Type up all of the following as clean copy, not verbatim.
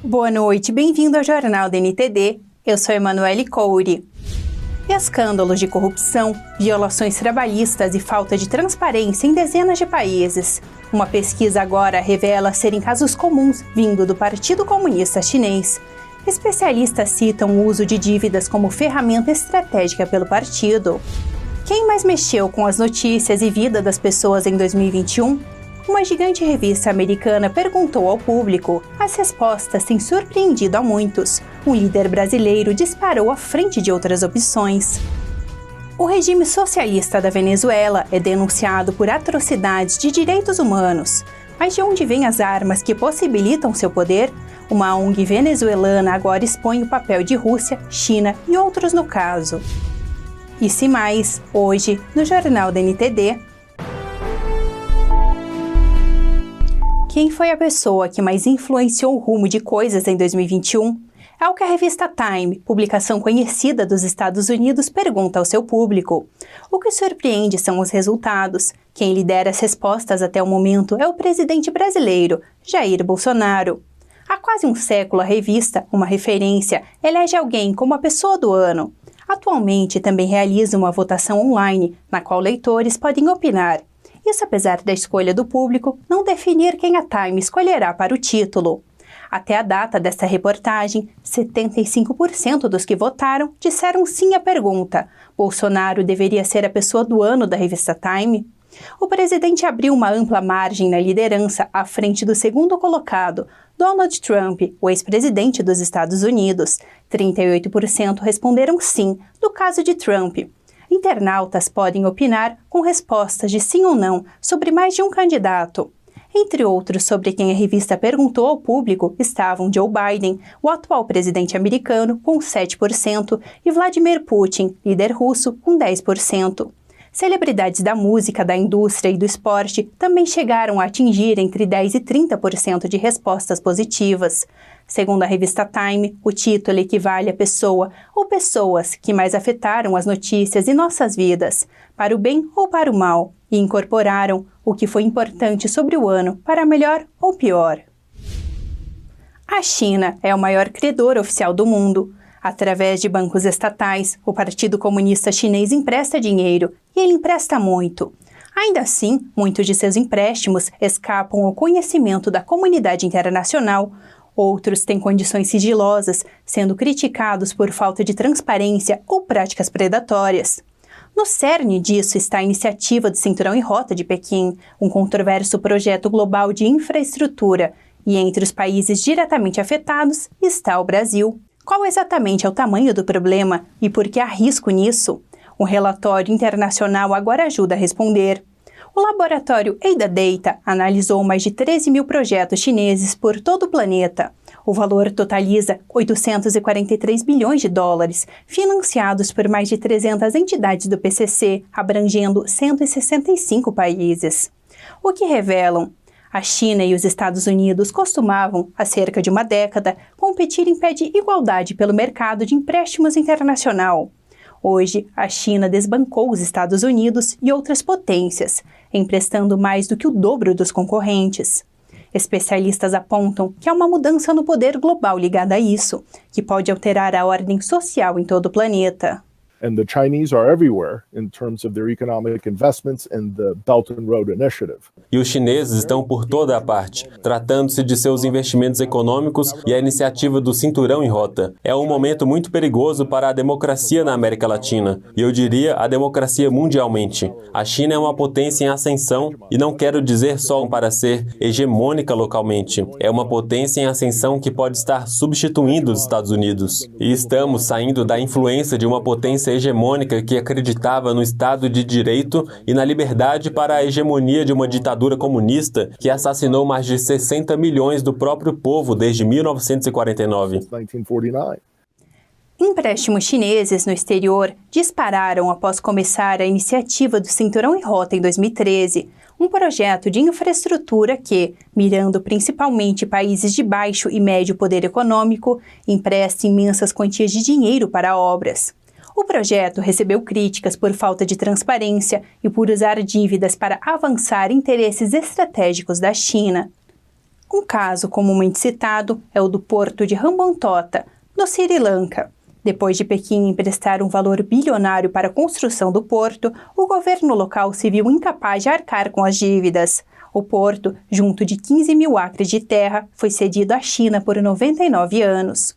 Boa noite, bem-vindo ao Jornal da NTD. Eu sou Emanuele Couri. Escândalos de corrupção, violações trabalhistas e falta de transparência em dezenas de países. Uma pesquisa agora revela serem casos comuns vindo do Partido Comunista Chinês. Especialistas citam o uso de dívidas como ferramenta estratégica pelo partido. Quem mais mexeu com as notícias e vida das pessoas em 2021? Uma gigante revista americana perguntou ao público. As respostas têm surpreendido a muitos. Um líder brasileiro disparou à frente de outras opções. O regime socialista da Venezuela é denunciado por atrocidades de direitos humanos. Mas de onde vêm as armas que possibilitam seu poder? Uma ONG venezuelana agora expõe o papel de Rússia, China e outros no caso. Isso e mais, hoje, no Jornal da NTD. Quem foi a pessoa que mais influenciou o rumo de coisas em 2021? É o que a revista Time, publicação conhecida dos Estados Unidos, pergunta ao seu público. O que surpreende são os resultados. Quem lidera as respostas até o momento é o presidente brasileiro, Jair Bolsonaro. Há quase um século, a revista, uma referência, elege alguém como a pessoa do ano. Atualmente, também realiza uma votação online, na qual leitores podem opinar. Isso apesar da escolha do público não definir quem a Time escolherá para o título. Até a data desta reportagem, 75% dos que votaram disseram sim à pergunta: Bolsonaro deveria ser a pessoa do ano da revista Time? O presidente abriu uma ampla margem na liderança à frente do segundo colocado, Donald Trump, o ex-presidente dos Estados Unidos. 38% responderam sim, no caso de Trump. Internautas podem opinar com respostas de sim ou não sobre mais de um candidato. Entre outros sobre quem a revista perguntou ao público estavam Joe Biden, o atual presidente americano, com 7%, e Vladimir Putin, líder russo, com 10%. Celebridades da música, da indústria e do esporte também chegaram a atingir entre 10% e 30% de respostas positivas. Segundo a revista Time, o título equivale à pessoa ou pessoas que mais afetaram as notícias e nossas vidas, para o bem ou para o mal, e incorporaram o que foi importante sobre o ano, para melhor ou pior. A China é o maior credor oficial do mundo. Através de bancos estatais, o Partido Comunista Chinês empresta dinheiro, e ele empresta muito. Ainda assim, muitos de seus empréstimos escapam ao conhecimento da comunidade internacional. Outros têm condições sigilosas, sendo criticados por falta de transparência ou práticas predatórias. No cerne disso está a iniciativa do Cinturão e Rota de Pequim, um controverso projeto global de infraestrutura, e entre os países diretamente afetados está o Brasil. Qual exatamente é o tamanho do problema e por que há risco nisso? Um relatório internacional agora ajuda a responder. O laboratório Ada Data analisou mais de 13 mil projetos chineses por todo o planeta. O valor totaliza 843 bilhões de dólares, financiados por mais de 300 entidades do PCC, abrangendo 165 países. O que revelam? A China e os Estados Unidos costumavam, há cerca de uma década, competir em pé de igualdade pelo mercado de empréstimos internacional. Hoje, a China desbancou os Estados Unidos e outras potências, emprestando mais do que o dobro dos concorrentes. Especialistas apontam que há uma mudança no poder global ligada a isso, que pode alterar a ordem social em todo o planeta. And the Chinese are everywhere in terms of their economic investments and the Belt and Road Initiative. E os chineses estão por toda a parte, tratando-se de seus investimentos econômicos e a iniciativa do Cinturão em Rota. É um momento muito perigoso para a democracia na América Latina, e eu diria a democracia mundialmente. A China é uma potência em ascensão, e não quero dizer só para ser hegemônica localmente. É uma potência em ascensão que pode estar substituindo os Estados Unidos. E estamos saindo da influência de uma potência hegemônica que acreditava no Estado de Direito e na liberdade para a hegemonia de uma ditadura comunista que assassinou mais de 60 milhões do próprio povo desde 1949. Empréstimos chineses no exterior dispararam após começar a iniciativa do Cinturão e Rota em 2013, um projeto de infraestrutura que, mirando principalmente países de baixo e médio poder econômico, empresta imensas quantias de dinheiro para obras. O projeto recebeu críticas por falta de transparência e por usar dívidas para avançar interesses estratégicos da China. Um caso comumente citado é o do porto de Hambantota, no Sri Lanka. Depois de Pequim emprestar um valor bilionário para a construção do porto, o governo local se viu incapaz de arcar com as dívidas. O porto, junto de 15 mil acres de terra, foi cedido à China por 99 anos.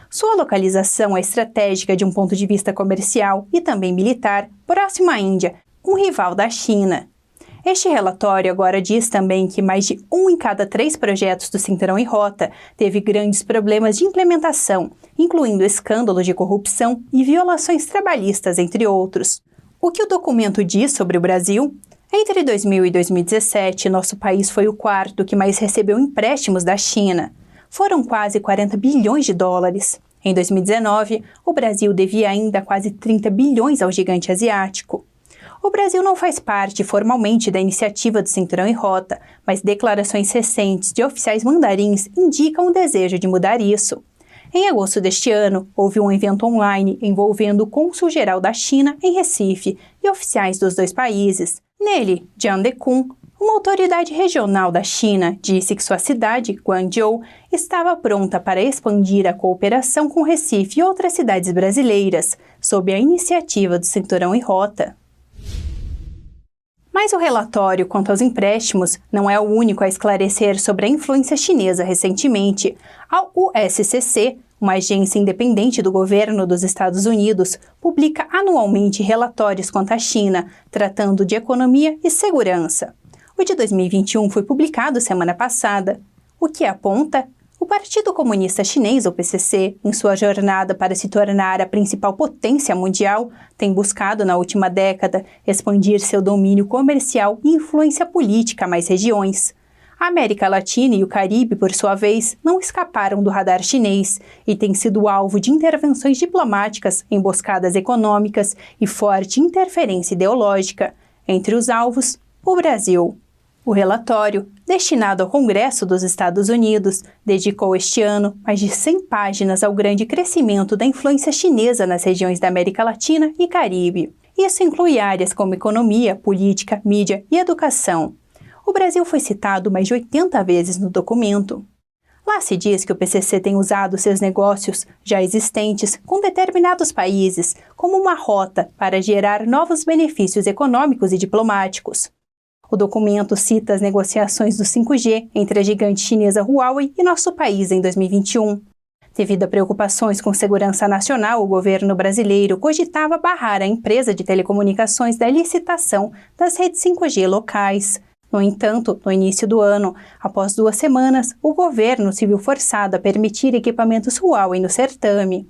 Sua localização é estratégica de um ponto de vista comercial e também militar, próximo à Índia, um rival da China. Este relatório agora diz também que mais de 1 em cada 3 projetos do Cinturão e Rota teve grandes problemas de implementação, incluindo escândalos de corrupção e violações trabalhistas, entre outros. O que o documento diz sobre o Brasil? Entre 2000 e 2017, nosso país foi o quarto que mais recebeu empréstimos da China. Foram quase 40 bilhões de dólares. Em 2019, o Brasil devia ainda quase 30 bilhões ao gigante asiático. O Brasil não faz parte formalmente da iniciativa do Cinturão e Rota, mas declarações recentes de oficiais mandarins indicam o desejo de mudar isso. Em agosto deste ano, houve um evento online envolvendo o cônsul-geral da China em Recife e oficiais dos dois países. Nele, Jian Dekun, uma autoridade regional da China, disse que sua cidade, Guangzhou, estava pronta para expandir a cooperação com Recife e outras cidades brasileiras, sob a iniciativa do Cinturão e Rota. Mas o relatório quanto aos empréstimos não é o único a esclarecer sobre a influência chinesa recentemente. A USCC, uma agência independente do governo dos Estados Unidos, publica anualmente relatórios quanto à China, tratando de economia e segurança. O de 2021 foi publicado semana passada. O que aponta? O Partido Comunista Chinês, ou PCC, em sua jornada para se tornar a principal potência mundial, tem buscado na última década expandir seu domínio comercial e influência política a mais regiões. A América Latina e o Caribe, por sua vez, não escaparam do radar chinês e têm sido alvo de intervenções diplomáticas, emboscadas econômicas e forte interferência ideológica. Entre os alvos, o Brasil. O relatório, destinado ao Congresso dos Estados Unidos, dedicou este ano mais de 100 páginas ao grande crescimento da influência chinesa nas regiões da América Latina e Caribe. Isso inclui áreas como economia, política, mídia e educação. O Brasil foi citado mais de 80 vezes no documento. Lá se diz que o PCC tem usado seus negócios já existentes com determinados países como uma rota para gerar novos benefícios econômicos e diplomáticos. O documento cita as negociações do 5G entre a gigante chinesa Huawei e nosso país em 2021. Devido a preocupações com segurança nacional, o governo brasileiro cogitava barrar a empresa de telecomunicações da licitação das redes 5G locais. No entanto, no início do ano, após 2 semanas, o governo se viu forçado a permitir equipamentos Huawei no certame.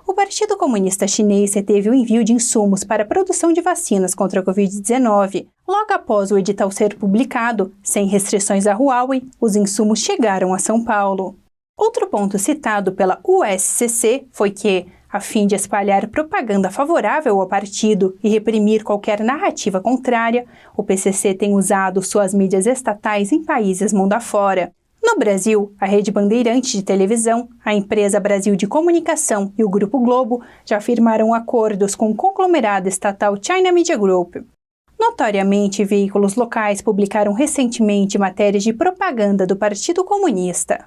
O Partido Comunista Chinês reteve o envio de insumos para a produção de vacinas contra a Covid-19. Logo após o edital ser publicado, sem restrições à Huawei, os insumos chegaram a São Paulo. Outro ponto citado pela USCC foi que, a fim de espalhar propaganda favorável ao partido e reprimir qualquer narrativa contrária, o PCC tem usado suas mídias estatais em países mundo afora. No Brasil, a Rede Bandeirantes de televisão, a empresa Brasil de Comunicação e o Grupo Globo já firmaram acordos com o conglomerado estatal China Media Group. Notoriamente, veículos locais publicaram recentemente matérias de propaganda do Partido Comunista.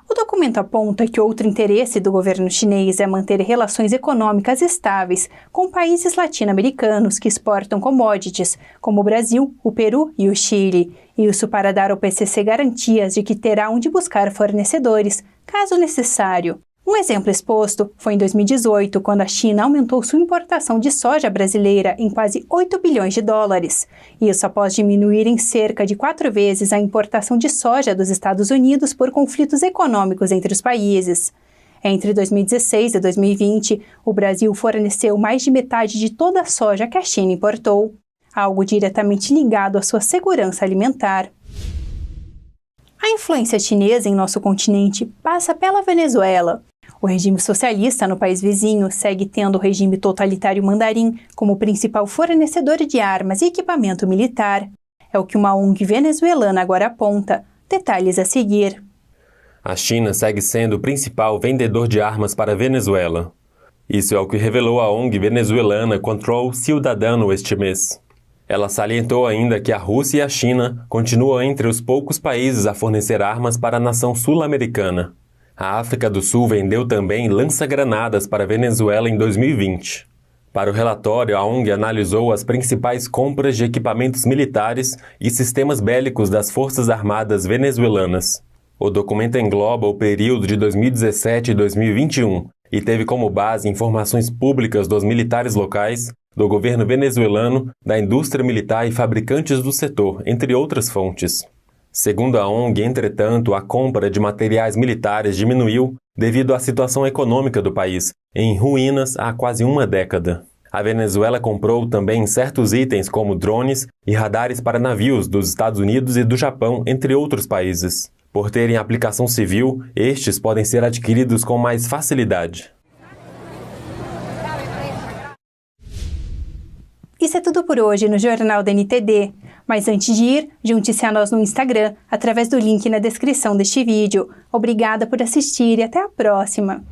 O documento aponta que outro interesse do governo chinês é manter relações econômicas estáveis com países latino-americanos que exportam commodities, como o Brasil, o Peru e o Chile. Isso para dar ao PCC garantias de que terá onde buscar fornecedores, caso necessário. Um exemplo exposto foi em 2018, quando a China aumentou sua importação de soja brasileira em quase 8 bilhões de dólares. Isso após diminuir em cerca de 4 vezes a importação de soja dos Estados Unidos por conflitos econômicos entre os países. Entre 2016 e 2020, o Brasil forneceu mais de metade de toda a soja que a China importou, algo diretamente ligado à sua segurança alimentar. A influência chinesa em nosso continente passa pela Venezuela. O regime socialista no país vizinho segue tendo o regime totalitário mandarim como principal fornecedor de armas e equipamento militar. É o que uma ONG venezuelana agora aponta. Detalhes a seguir. A China segue sendo o principal vendedor de armas para a Venezuela. Isso é o que revelou a ONG venezuelana Control Ciudadano este mês. Ela salientou ainda que a Rússia e a China continuam entre os poucos países a fornecer armas para a nação sul-americana. A África do Sul vendeu também lança-granadas para a Venezuela em 2020. Para o relatório, a ONG analisou as principais compras de equipamentos militares e sistemas bélicos das Forças Armadas venezuelanas. O documento engloba o período de 2017 e 2021 e teve como base informações públicas dos militares locais, do governo venezuelano, da indústria militar e fabricantes do setor, entre outras fontes. Segundo a ONG, entretanto, a compra de materiais militares diminuiu devido à situação econômica do país, em ruínas há quase uma década. A Venezuela comprou também certos itens como drones e radares para navios dos Estados Unidos e do Japão, entre outros países. Por terem aplicação civil, estes podem ser adquiridos com mais facilidade. Isso é tudo por hoje no Jornal da NTD. Mas antes de ir, junte-se a nós no Instagram, através do link na descrição deste vídeo. Obrigada por assistir e até a próxima!